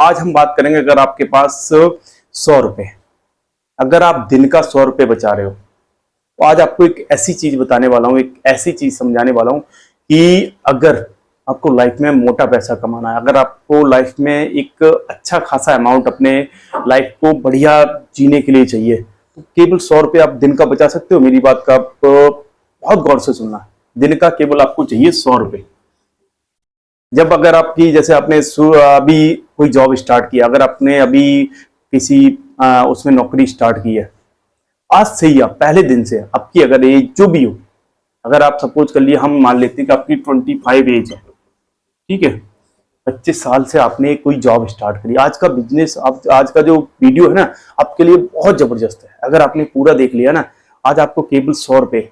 आज हम बात करेंगे, अगर आपके पास 100 रुपए, अगर आप दिन का 100 रुपए बचा रहे हो, तो आज आपको एक ऐसी चीज बताने वाला हूं, एक ऐसी चीज समझाने वाला हूं कि अगर आपको लाइफ में मोटा पैसा कमाना है, अगर आपको लाइफ में एक अच्छा खासा अमाउंट अपने लाइफ को बढ़िया जीने के लिए चाहिए, तो केवल 100 रुपए आप दिन का बचा सकते हो। मेरी बात का आप बहुत गौर से सुनना है। दिन का केवल आपको चाहिए 100 रुपए। जब अगर आपकी, जैसे आपने अभी कोई जॉब स्टार्ट किया, अगर आपने अभी किसी उसमें नौकरी स्टार्ट की है, आज से ही आप पहले दिन से आपकी अगर एज जो भी हो, अगर आप सपोज कर लिए, हम मान लेते हैं कि आपकी 25 एज है, ठीक है, 25 साल से आपने कोई जॉब स्टार्ट करी। आज का बिजनेस, आज का जो वीडियो है ना, आपके लिए बहुत जबरदस्त है। अगर आपने पूरा देख लिया ना, आज आपको केवल 100 रुपए,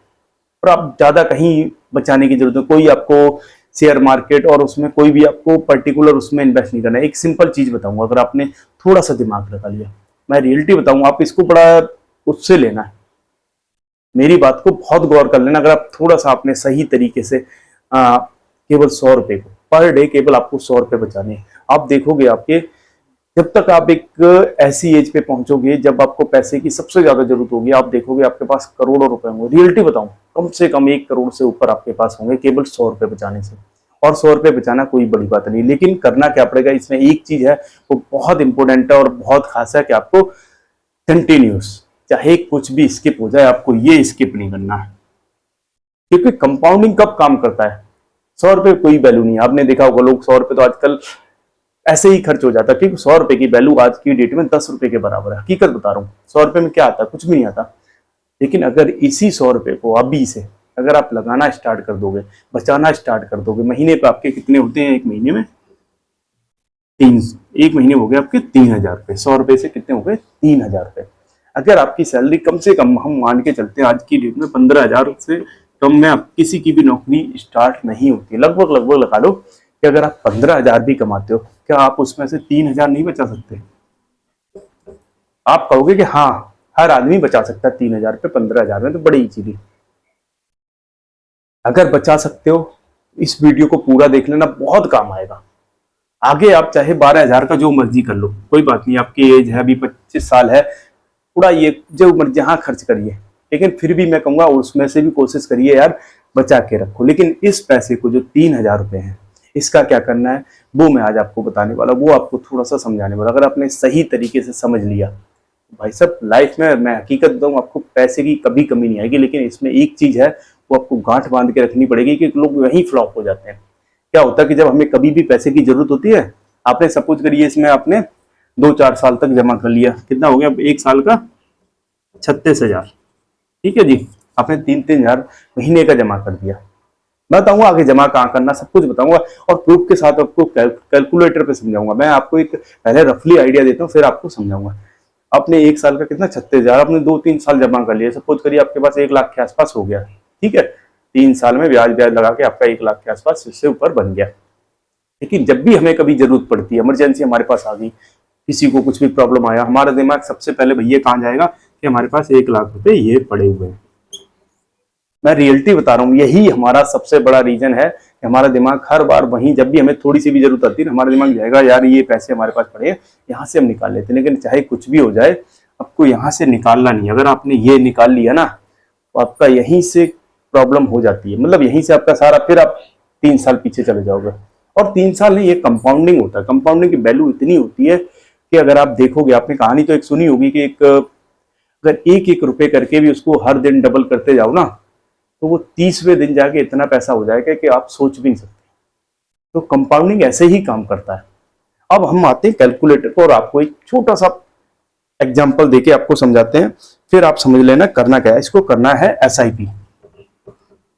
और आप ज्यादा कहीं बचाने की जरूरत है। कोई आपको शेयर मार्केट और उसमें कोई भी आपको पर्टिकुलर उसमें इन्वेस्ट नहीं करना है। एक सिंपल चीज बताऊंगा, अगर आपने थोड़ा सा दिमाग लगा लिया, मैं रियलिटी बताऊंगा, आप इसको बड़ा उससे लेना है, मेरी बात को बहुत गौर कर लेना। अगर आप थोड़ा सा आपने सही तरीके से केवल 100 रुपए को पर डे, केवल आपको 100 रुपए बचाने हैं, आप देखोगे आपके, जब तक आप एक ऐसी एज पे पहुंचोगे जब आपको पैसे की सबसे ज्यादा जरूरत होगी, आप देखोगे आपके पास करोड़ों रुपए होंगे। रियलिटी बताऊं, कम से कम 1 करोड़ से ऊपर आपके पास होंगे केवल 100 रुपए बचाने से। और 100 रुपए बचाना कोई बड़ी बात नहीं, लेकिन करना क्या पड़ेगा, इसमें एक चीज है वो बहुत इंपॉर्टेंट है और बहुत खास है कि आपको कंटिन्यूस, चाहे कुछ भी स्किप हो जाए, आपको ये स्किप नहीं करना है। क्योंकि कंपाउंडिंग कब काम करता है, 100 रुपए कोई वैल्यू नहीं है। आपने देखा होगा, लोग 100 रुपए तो आजकल ऐसे ही खर्च हो जाता है, क्योंकि 100 रुपए की वैल्यू आज की डेट में 10 रुपए के बराबर है। हकीकत बता रहा हूँ, 100 रुपए में क्या आता है, कुछ भी नहीं आता। लेकिन अगर इसी 100 रुपए को अभी से अगर आप लगाना स्टार्ट कर दोगे, बचाना स्टार्ट कर दोगे, महीने पे आपके कितने होते हैं, एक महीने में तीन, एक महीने हो गए आपके 3,000 रुपए। 100 रुपए से कितने हो गए, 3,000 रुपए। अगर आपकी सैलरी कम से कम, हम मान के चलते हैं आज की डेट में 15,000 से कम में आप किसी की भी नौकरी स्टार्ट नहीं होती, लगभग लगभग लगा लो कि अगर आप 15,000 भी कमाते हो, क्या आप उसमें से 3,000 नहीं बचा सकते? आप कहोगे कि हाँ, हर आदमी बचा सकता है 3,000 रुपए 15,000 में, तो बड़ी इजीली। अगर बचा सकते हो, इस वीडियो को पूरा देख लेना, बहुत काम आएगा। आगे आप चाहे 12,000 का जो मर्जी कर लो, कोई बात नहीं, आपकी एज है अभी 25 साल है, थोड़ा ये जो मर्जी जहां खर्च करिए, लेकिन फिर भी मैं कहूंगा उसमें से भी कोशिश करिए यार, बचा के रखो। लेकिन इस पैसे को, जो 3,000 रुपए है, इसका क्या करना है वो मैं आज आपको बताने वाला, वो आपको थोड़ा सा समझाने वाला। अगर आपने सही तरीके से समझ लिया, भाई साहब, लाइफ में मैं हकीकत बताऊं, आपको पैसे की कभी कमी नहीं आएगी। लेकिन इसमें एक चीज है, वो आपको गांठ बांध के रखनी पड़ेगी, कि लोग वहीं फ्लॉप हो जाते हैं। क्या होता है कि जब हमें कभी भी पैसे की जरूरत होती है, आपने सपोज करिए इसमें आपने 2-4 साल तक जमा कर लिया, कितना हो गया एक साल का, 36,000, ठीक है जी, आपने 3-3 हजार महीने का जमा कर दिया। मैं बताऊंगा आगे जमा कहाँ करना, सब कुछ बताऊंगा, और प्रूफ के साथ आपको कैलकुलेटर पे समझाऊंगा। मैं आपको एक पहले रफली आइडिया देता हूँ, फिर आपको समझाऊंगा। आपने एक साल का कितना, 36,000, आपने 2-3 साल जमा कर लिया, सपोज करिए आपके पास 1 लाख के आसपास हो गया, ठीक है, 3 साल में ब्याज ब्याज लगा के आपका 1 लाख के आसपास, इससे ऊपर बन गया। लेकिन जब भी हमें कभी जरूरत पड़ती है, इमरजेंसी हमारे पास आ गई, किसी को कुछ भी प्रॉब्लम आया, हमारा दिमाग सबसे पहले भैया कहाँ जाएगा कि हमारे पास 1 लाख रुपए ये पड़े हुए हैं। मैं रियलिटी बता रहा हूँ, यही हमारा सबसे बड़ा रीजन है कि हमारा दिमाग हर बार वहीं, जब भी हमें थोड़ी सी भी जरूरत आती है, हमारा दिमाग जाएगा यार ये पैसे हमारे पास पड़े हैं, यहाँ से हम निकाल लेते हैं। लेकिन चाहे कुछ भी हो जाए, आपको यहाँ से निकालना नहीं। अगर आपने ये निकाल लिया ना, तो आपका यहीं से प्रॉब्लम हो जाती है, मतलब यहीं से आपका सारा, फिर आप 3 साल पीछे चले जाओगे। और 3 साल नहीं, ये कंपाउंडिंग होता है। कंपाउंडिंग की वैल्यू इतनी होती है कि अगर आप देखोगे, आपने कहानी तो एक सुनी होगी कि एक, अगर 1-1 रुपए करके भी उसको हर दिन डबल करते जाओ ना, तो वो 30वें दिन जाके इतना पैसा हो जाएगा कि आप सोच भी नहीं सकते। तो कंपाउंडिंग ऐसे ही काम करता है। अब हम आते हैं कैलकुलेटर को, और आपको एक छोटा सा एग्जांपल देके आपको समझाते हैं, फिर आप समझ लेना करना क्या है। इसको करना है एसआईपी।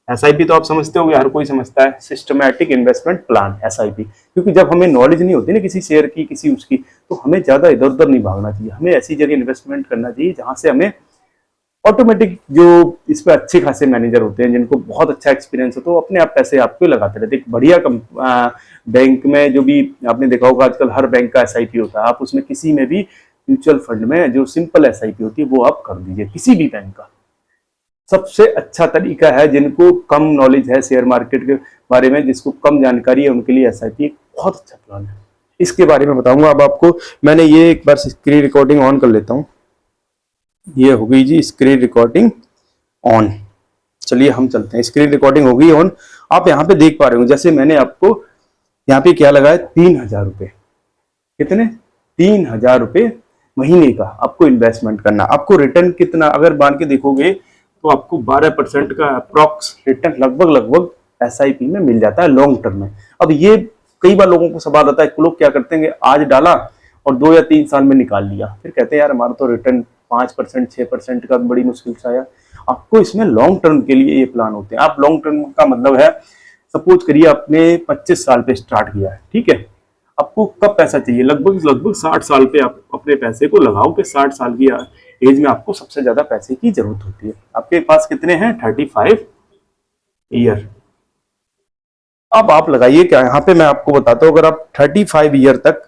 एसआईपी तो आप समझते होंगे, हर कोई समझता है, सिस्टमैटिक इन्वेस्टमेंट प्लान, एसआईपी। क्योंकि जब हमें नॉलेज नहीं होती ना किसी शेयर की, किसी उसकी, तो हमें ज्यादा इधर उधर नहीं भागना चाहिए। हमें ऐसी जगह इन्वेस्टमेंट करना चाहिए जहां से हमें ऑटोमेटिक, जो इस पर अच्छे खासे मैनेजर होते हैं, जिनको बहुत अच्छा एक्सपीरियंस हो, तो अपने आप पैसे आपको लगाते रहते। एक बढ़िया बैंक में, जो भी आपने देखा होगा आजकल हर बैंक का एसआईपी होता है, आप उसमें किसी में भी म्यूचुअल फंड में जो सिंपल एसआईपी होती है वो आप कर दीजिए, किसी भी बैंक का। सबसे अच्छा तरीका है, जिनको कम नॉलेज है शेयर मार्केट के बारे में, जिसको कम जानकारी है, उनके लिए एसआईपी एक बहुत अच्छा प्लान है। इसके बारे में बताऊंगा अब आपको। मैंने ये एक बार स्क्रीन रिकॉर्डिंग ऑन कर लेता हूँ। ये हो गई जी स्क्रीन रिकॉर्डिंग ऑन। चलिए हम चलते हैं, स्क्रीन रिकॉर्डिंग हो गई ऑन। आप यहाँ पे देख पा रहे हो, जैसे मैंने आपको यहाँ पे क्या लगाया, 3,000 रुपये। कितने? 3,000 रुपये महीने का आपको इन्वेस्टमेंट करना। आपको रिटर्न कितना अगर मान के देखोगे तो आपको 12% का अप्रॉक्स रिटर्न लगभग SIP में मिल जाता है लॉन्ग टर्म में। अब ये कई बार लोगों को सवाल आता है, लोग क्या करते हैं, आज डाला और 2 या 3 साल में निकाल लिया, फिर कहते हैं यार हमारा तो रिटर्न 5% 6% का बड़ी मुश्किल से आया। आपको इसमें लॉन्ग टर्म के लिए ये प्लान होते हैं। आप लॉन्ग टर्म का मतलब है, सपोज करिए आपने 25 साल पे स्टार्ट किया है, ठीक है, आपको कब पैसा चाहिए, लगभग 60 साल पे आप अपने पैसे को लगाओ कि 60 साल की एज में आपको सबसे ज्यादा पैसे की जरूरत होती है। आपके पास कितने हैं? 35 ईयर। अब आप लगाइए क्या, यहाँ पे मैं आपको बताता हूँ, अगर आप 35 ईयर तक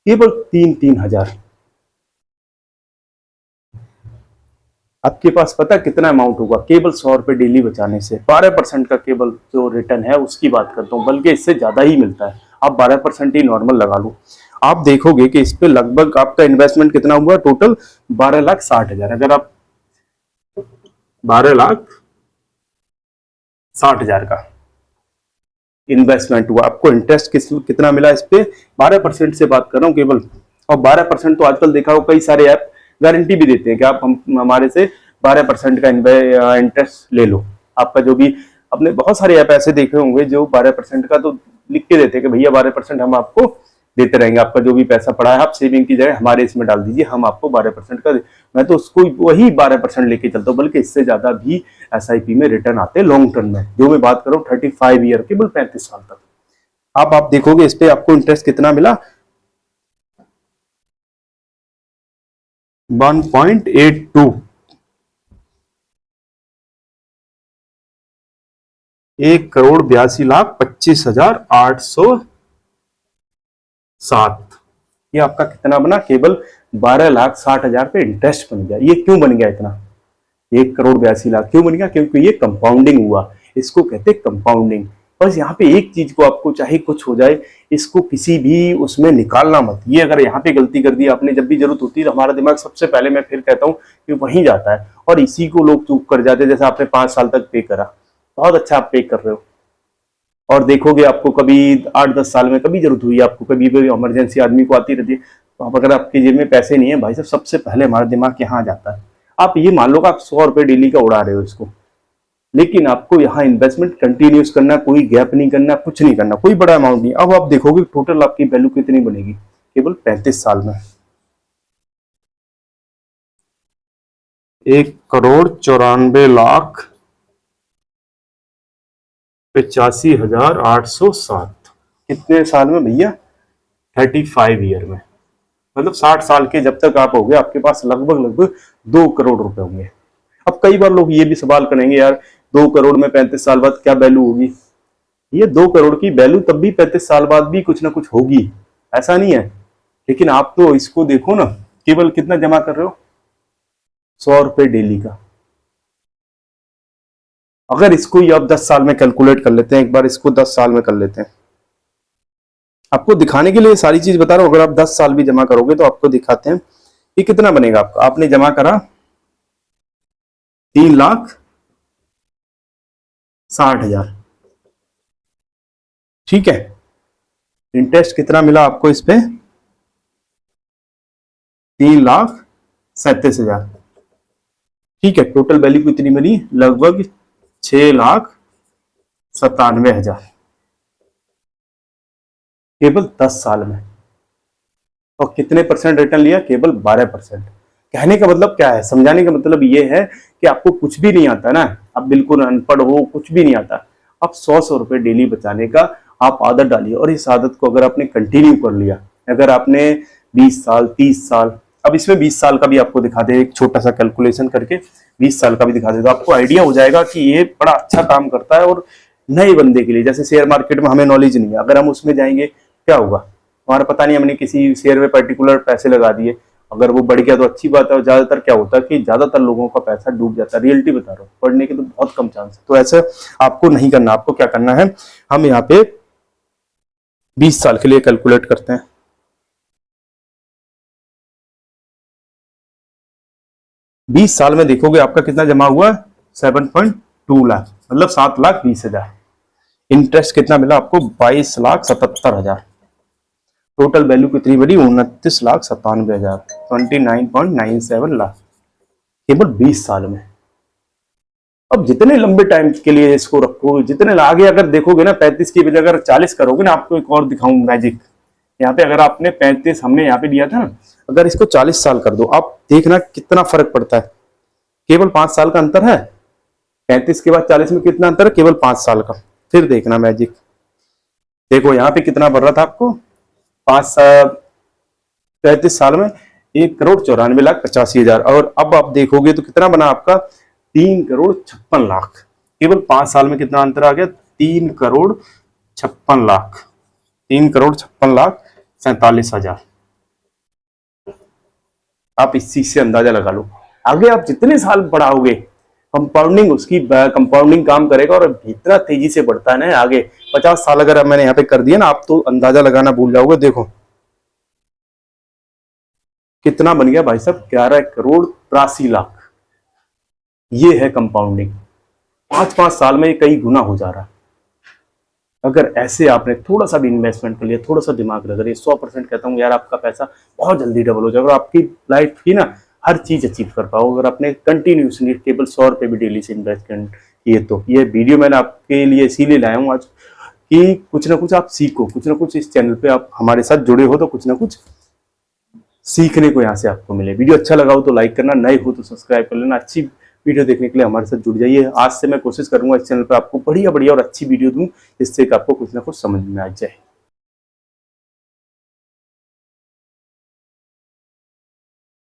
केवल 3,000 आपके पास पता कितना अमाउंट होगा, केवल 100 रुपए डेली बचाने से। 12% का केवल जो रिटर्न है उसकी बात करता हूँ, बल्कि इससे ज्यादा ही मिलता है। आप 12% ही नॉर्मल लगा लो, आप देखोगे कि इस पे लगभग आपका इन्वेस्टमेंट कितना हुआ टोटल, 12,60,000। अगर आप 12,60,000 का इन्वेस्टमेंट हुआ, आपको इंटरेस्ट कितना मिला इस पे, 12% से बात कर रहा हूँ केवल। और 12% तो आजकल देखा हो कई सारे ऐप गारंटी भी देते हैं कि आप हम हमारे से 12% का इंटरेस्ट ले लो। आपका जो भी, अपने बहुत सारे ऐप ऐसे देखे होंगे जो 12% का तो लिख के देते हैं कि भैया 12% हम आपको देते रहेंगे, आपका जो भी पैसा पड़ा है आप सेविंग की जगह हमारे इसमें डाल दीजिए, हम आपको 12% का। मैं तो उसको वही 12% लेके चलता हूँ, बल्कि इससे ज्यादा भी SIP में रिटर्न आते हैं लॉन्ग टर्म में। जो मैं बात करूँ 35 ईयर, केवल 35 साल तक। आप देखोगे इस पे आपको इंटरेस्ट कितना मिला, 1.82, 1,82,25,807। ये आपका कितना बना, केवल 12,60,000 पे इंटरेस्ट बन गया। ये क्यों बन गया इतना, 1,82,00,000 क्यों बन गया? क्योंकि ये कंपाउंडिंग हुआ, इसको कहते हैं कंपाउंडिंग। बस यहाँ पे एक चीज को आपको चाहे कुछ हो जाए, इसको किसी भी उसमें निकालना मत। ये अगर यहाँ पे गलती कर दी आपने, जब भी जरूरत होती है तो हमारा दिमाग सबसे पहले, मैं फिर कहता हूँ कि वहीं जाता है, और इसी को लोग चूक कर जाते हैं। जैसे आपने 5 साल तक पे करा, बहुत अच्छा आप पे कर रहे हो, और देखोगे आपको कभी 8-10 साल में कभी जरूरत हुई, आपको कभी भी इमरजेंसी आदमी को आती रहती है, तो आप अगर आपकी जेब में पैसे नहीं है भाई साहब, सबसे पहले हमारा दिमाग यहाँ जाता है। आप ये मान लो कि आप 100 रुपए डेली का उड़ा रहे हो इसको, लेकिन आपको यहाँ इन्वेस्टमेंट कंटिन्यूस करना, कोई गैप नहीं करना, कुछ नहीं करना, कोई बड़ा अमाउंट नहीं। अब आप देखोगे टोटल आपकी वैल्यू कितनी बनेगी केवल 35 साल में, 1,94,85,807। कितने साल में भैया? 35 ईयर में। मतलब 60 साल के जब तक आप होगे, आपके पास लगभग 2 करोड़ रुपए होंगे। अब कई बार लोग ये भी सवाल करेंगे, यार 2 करोड़ में 35 साल बाद क्या वैल्यू होगी? ये 2 करोड़ की वैल्यू तब भी 35 साल बाद भी कुछ ना कुछ होगी, ऐसा नहीं है। लेकिन आप तो इसको देखो ना, केवल कितना जमा कर रहे हो, 100 रुपए डेली का। अगर इसको ही आप 10 साल में कैलकुलेट कर लेते हैं, एक बार इसको 10 साल में कर लेते हैं, आपको दिखाने के लिए सारी चीज बता रहा हूं। अगर आप 10 साल भी जमा करोगे तो आपको दिखाते हैं कि कितना बनेगा आपका। आपने जमा करा 3,60,000, ठीक है। इंटरेस्ट कितना मिला आपको इस पे? 3,37,000, ठीक है। टोटल वैल्यू कितनी बनी? लगभग 6,97,000 केवल 10 साल में। और कितने परसेंट रिटर्न लिया? केवल 12%। कहने का मतलब क्या है, समझाने का मतलब ये है कि आपको कुछ भी नहीं आता ना, आप बिल्कुल अनपढ़ हो, कुछ भी नहीं आता, आप 100 रुपए डेली बचाने का आप आदत डालिए। और इस आदत को अगर आपने कंटिन्यू कर लिया, अगर आपने 20 साल 30 साल, अब इसमें 20 साल का भी आपको दिखा दे, एक छोटा सा कैलकुलेशन करके 20 साल का भी दिखा दे, तो आपको आइडिया हो जाएगा कि ये बड़ा अच्छा काम करता है। और नए बंदे के लिए, जैसे शेयर मार्केट में हमें नॉलेज नहीं है, अगर हम उसमें जाएंगे क्या होगा, हमारा पता नहीं, हमने किसी शेयर में पर्टिकुलर पैसे लगा दिए, अगर वो बढ़ गया तो अच्छी बात है। और ज्यादातर क्या होता है कि ज्यादातर लोगों का पैसा डूब जाता है, रियलिटी बता रहा हूँ, पढ़ने के तो बहुत कम चांस है। तो ऐसे आपको नहीं करना। आपको क्या करना है, हम यहाँ पे 20 साल के लिए कैलकुलेट करते हैं। 20 साल में देखोगे आपका कितना जमा हुआ, 7.2 लाख, मतलब 7,20,000। इंटरेस्ट कितना मिला आपको, 22,77,000। टोटल वैल्यू कितनी बनी, 29,97,000, 29.97 लाख, केवल 20 साल में। अब जितने लंबे टाइम के लिए इसको रखोगे, जितने आगे अगर देखोगे ना, 35 की बजाय अगर 40 करोगे ना, आपको एक और दिखाऊं मैजिक। यहाँ पे अगर आपने 35 हमने यहाँ पे दिया था ना, अगर इसको 40 साल कर दो, आप देखना कितना फर्क पड़ता है। केवल 5 साल का अंतर है, 35 के बाद 40 में कितना अंतर है, केवल 5 साल का। फिर देखना मैजिक, देखो यहाँ पे कितना बढ़ रहा था आपको, 35 साल में 1,94,85,000, और अब आप देखोगे तो कितना बना आपका, 3,56,00,000। केवल 5 साल में कितना अंतर आ गया, 3,56,00,000, 3,56,47,000। आप इस चीज से अंदाजा लगा लो, आगे आप जितने साल बढ़ाओगे, कंपाउंडिंग उसकी कंपाउंडिंग काम करेगा, और इतना तेजी से बढ़ता है ना आगे। 50 साल अगर मैंने यहाँ पे कर दिया ना, आप तो अंदाजा लगाना भूल जाओगे। देखो कितना बन गया भाई साहब, 11,83,00,000। ये है कंपाउंडिंग, 5-5 साल में ये कई गुना हो जा रहा है। अगर ऐसे आपने थोड़ा सा भी इन्वेस्टमेंट कर लिया, थोड़ा सा दिमाग लगा रही, 100% कहता हूँ यार, आपका पैसा बहुत जल्दी डबल हो जाएगा, और आपकी लाइफ की ना हर चीज अचीव कर पाओ, अगर आपने कंटिन्यूसली केवल 100 रुपए भी डेली से इन्वेस्टमेंट किए तो। ये वीडियो मैंने आपके लिए इसीलिए लाया हूँ आज, कि कुछ ना कुछ आप सीखो, कुछ ना कुछ इस चैनल पे आप हमारे साथ जुड़े हो तो कुछ ना कुछ सीखने को यहाँ से आपको मिले। वीडियो अच्छा लगा हो तो लाइक करना, नए हो तो सब्सक्राइब कर लेना। अच्छी वीडियो देखने के लिए हमारे साथ जुड़ जाइए। आज से मैं कोशिश करूंगा इस चैनल पर आपको बढ़िया बढ़िया और अच्छी वीडियो दूं, जिससे कि आपको कुछ ना कुछ समझ में आ जाए।